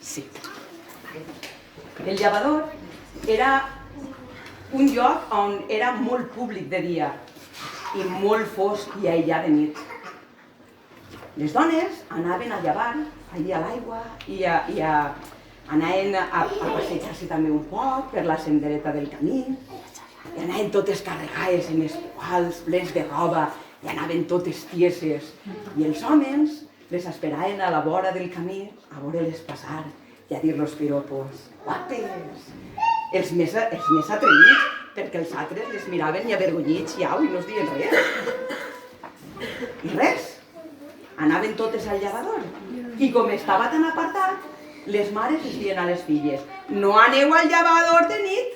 Sí. El llevador era un lloc on era molt públic de dia i molt fosc i aïllat de nit. Les dones anaven a llevar allí a l'aigua i anaven a passejar-se també un poc per la sendereta del camí i anaven totes carregades en els poals, plens de roba i anaven totes tieses. I els homes les esperaven a la vora del camí a veure-les passar i a dir-los piropos. Guapes! Els més atrevits, perquè els altres les miraven i avergonyits i no es diuen res. I res. Anaven totes al llevador. I com estava tan apartat, les mares es dient a les filles: no aneu al llevador de nit.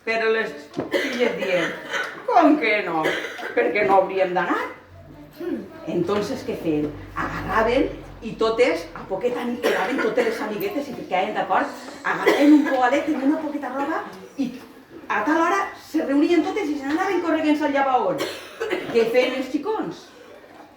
Però les filles dient: com que no? Perquè no hauríem d'anar. Entonces què feien? Agarraven i totes, a poqueta nit quedaven totes les amiguetes i quedaven d'acord, agarraven un poalet i una poqueta roba i a tal hora se reunien totes i se n'anaven corregents al llevador. Què feien els xicons?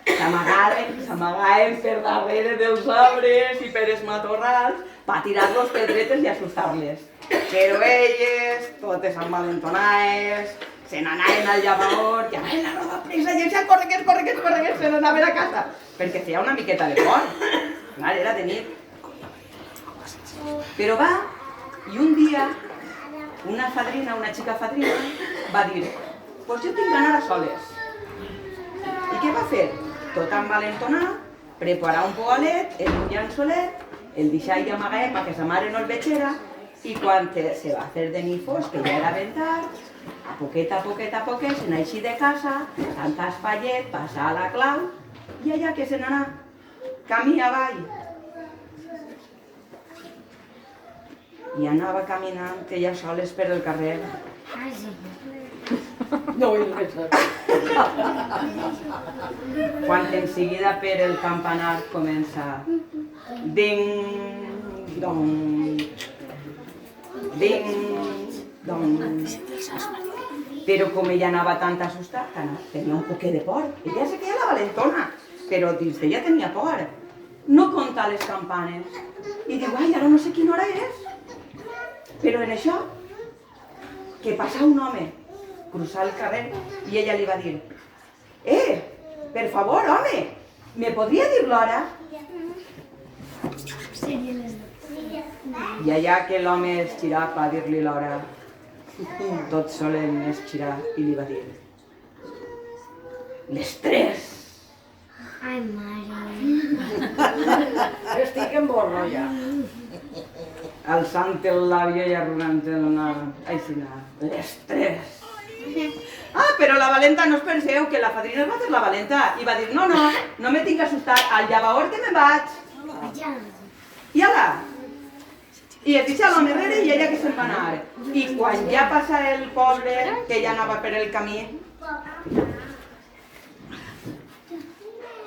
S'amagaven per darrere dels arbres i per els matorrals per tirar-los pedretes i assustar-les. Però elles, totes envalentonades, se n'anaven al llevador, llevaven la roba presa i ells correguents, se n'anaven a casa, perquè feia una miqueta de por. Clar, era de nit. Però va, i un dia, una xica fadrina, va dir: pues jo tinc d'anar a soles. I què va fer? Tot envalentonat, preparar un poalet, en un llençolet, el deixar i amagar perquè sa mare no el vegera, i quan se va fer de nit fosc, que ja era ben tard, a poquet, se n'així de casa, tancar espallet, passar la clau, i allà que se n'anà, camí avall. I anava caminant ella soles per el carrer. No vull res. Quan en seguida per el campanar comença ding, dong, ding, dong. Però com ella anava tan assustada, tenia un poquet de por. Ella se queia la valentona, però dins d'ella tenia por. No compta les campanes. I diu: ai, ara no sé quina hora és. Però en això, que passa un home, cruzar el carrer, i ella li va dir: per favor, home, me podria dir l'hora? I allà que l'home es girà per dir-li l'hora, tot solen es girà i li va dir: les 3. Ai, mare. Estic en borro ja. Alçant el labio i arrugant el nas. Aixina, les 3. Però la valenta, no us penseu que la fadrina es va fer la valenta i va dir: no me tinc que assustar, al llevador que me'n vaig. I ala. I es deixa l'home enrere i ella que se'n va anar. I quan ja passa el poble, que ja anava per el camí,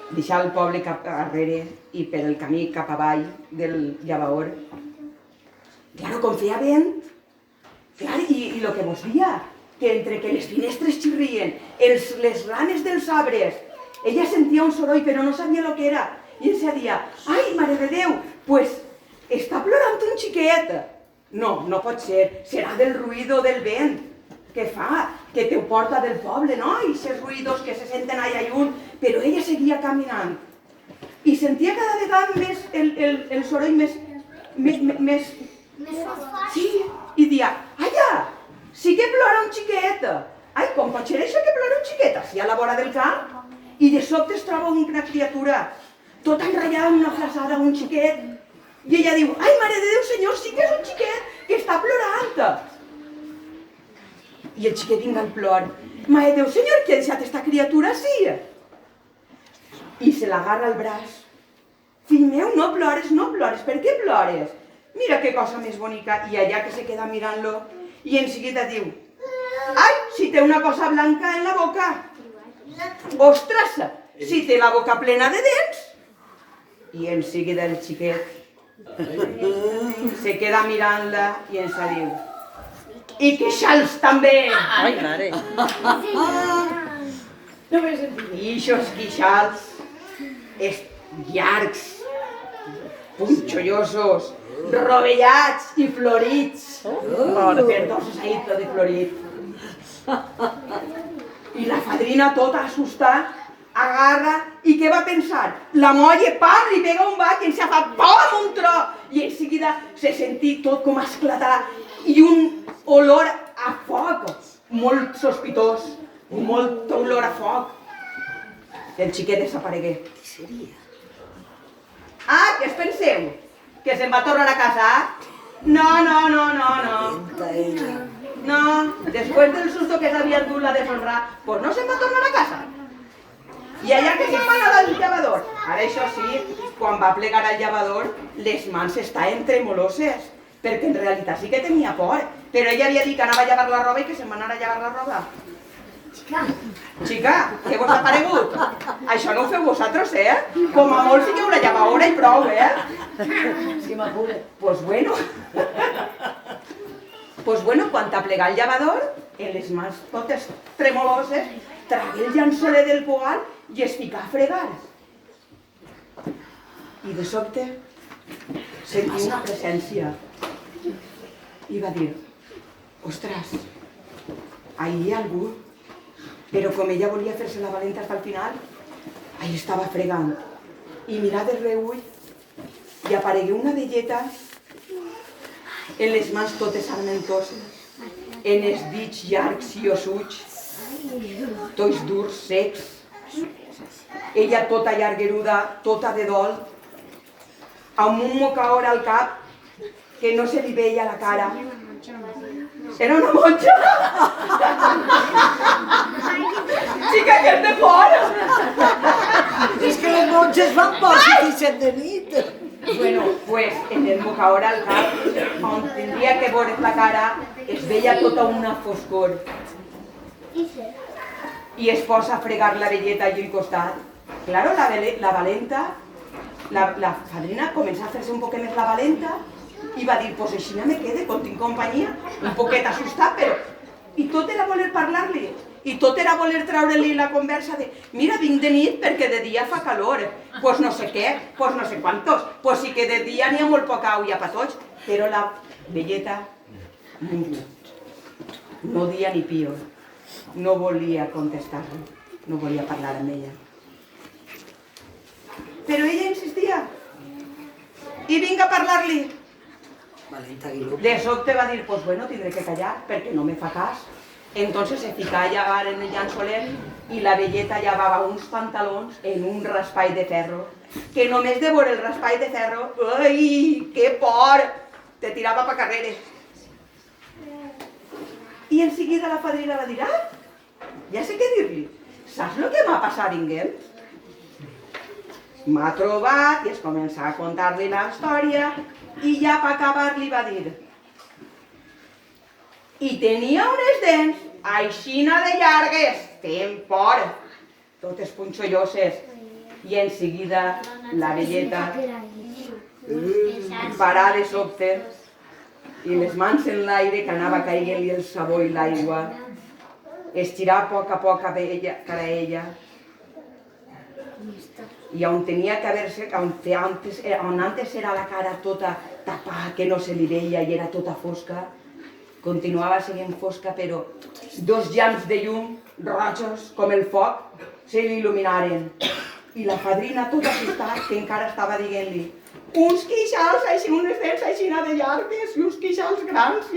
deixar el poble cap darrere i per el camí cap avall del llevador. Claro, com feia vent, clar, i el que vos dia, que entre que les finestres xirrien, les rames dels arbres, ella sentia un soroll però no sabia el que era. I ella deia: ai, mare de Déu, pues està plorant un xiquet. No, no pot ser, serà del ruïdo del vent que fa, que te porta del poble, no? I aquests ruïdos que se senten allà lluny, però ella seguia caminant. I sentia cada vegada més el soroll més... Sí, i dia: allà, sí que plora un xiquet. Ai, com pot ser això que plora un xiquet? Així a la vora del camp. I de sobte es troba una criatura, tota enrotllada en una flassada, un xiquet. I ella diu: ai, mare de Déu, senyor, sí que és un xiquet que està plorant. I el xiquet vinga al plor: mare de Déu, senyor, qui ha deixat esta criatura així? I se l'agarra al braç: fill meu, no plores, per què plores? Mira que cosa més bonica. I allà que se queda mirant-lo i en seguida diu: ai, si té una cosa blanca en la boca. Ostres, si té la boca plena de dents. I en seguida el xiquet se queda mirant-la i ens diu: i queixals també. Ai, mare. No m'he sentit. I aquests queixals llargs, punxollosos, rovellats i florits. Per tots s'ha dit de florit. I la fadrina, tota assustada, agarra i què va pensar? La molla, pam, li pega un bat i en fa pam, un tro. I en seguida se sentí tot com esclatar i un olor a foc, molt sospitós, molt olor a foc. El xiquet desaparegué. Què seria? Ah, què es penseu? Que se'n va tornar a casar? No. Lenta ella. No, després del susto que s'havia dut la deshonra, pues no se'n va tornar a casa. I allà que se'n va anar al llevador. Ara això sí, quan va plegar al llevador, les mans estaven tremoloses, perquè en realitat sí que tenia por, però ella havia dit que anava a llevar la roba i que se'n va anar a llevar la roba. Xica, què vos ha paregut? Això no ho feu vosaltres, eh? Com a molt fiqueu la llevadora i prou, Si m'apure. Pues bueno. Pues bueno, quan t'aplegà el llevador, en les mans totes tremoloses, tragué el llençoler del poal i es ficà a fregar. I de sobte sentí una presència i va dir: ostres, ahí hi ha algú. Però com ella volia fer-se la valenta fins al final, ahí estava fregant. I mirà de reull i aparegué una velleta en les mans totes armentoses, en els dits llargs i ossuts, tots durs, secs. Ella tota llargueruda, tota de dol, amb un mocaor al cap que no se li veia la cara. Era una monja! Xica, que és de fora! És que les monges van por si set de nit. Bueno, pues en el mocaor al cap, on tindria que veure's la cara, es veia tota una foscor. I es posa a fregar la velleta allí al costat. Claro, la valenta, la fadrina comença a fer-se un poquet més la valenta i va dir, pues així no me quede, com tinc companyia, un poquet assustat, però... I tot era voler parlar-li, i tot era voler treure-li la conversa de mira, vinc de nit perquè de dia fa calor, pues no sé què, pues no sé quantos, pues sí que de dia n'hi ha molt poca auia per tots, però la velleta no dia ni pio, no volia contestar-li, no volia parlar amb ella. Però ella insistia, i vinc a parlar-li. Valenta Aguiló. De sobte va dir, pues bueno, tindré que callar perquè no me fa cas. Entonces se fica a llevar en el llençoler i la velleta llevava uns pantalons en un raspall de ferro, que només de veure el raspall de ferro, ai, que por, te tirava pa carrere. I en seguida la fadrina va dir, ja sé què dir-li, saps el que m'ha passat vinguent? M'ha trobat i es comença a contar-li la història i ja per acabar li va dir i tenia unes dents aixina de llargues, ten por, totes punxolloses, i en seguida la velleta parà de sobte i les mans en l'aire que anava caient-li el sabó i l'aigua, estirar a poc cara a ella, i on tenia que haver-se, on antes era la cara tota tapada, que no se li veia i era tota fosca, continuava sent fosca, però dos llamps de llum rojos com el foc se li il·luminaren. I la fadrina, tota assustada, que encara estava dient-li uns queixals, unes dents aixina de llargues i uns queixals grans.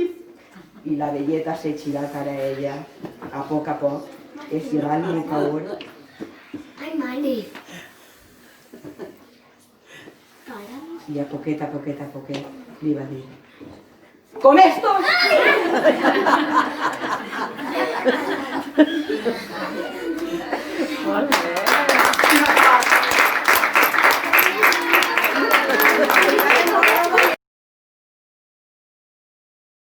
I la velleta s'eixirà cara a ella, a poc, estirant el caor. Ai, mare. I a poquet li va dir com estos? Hola.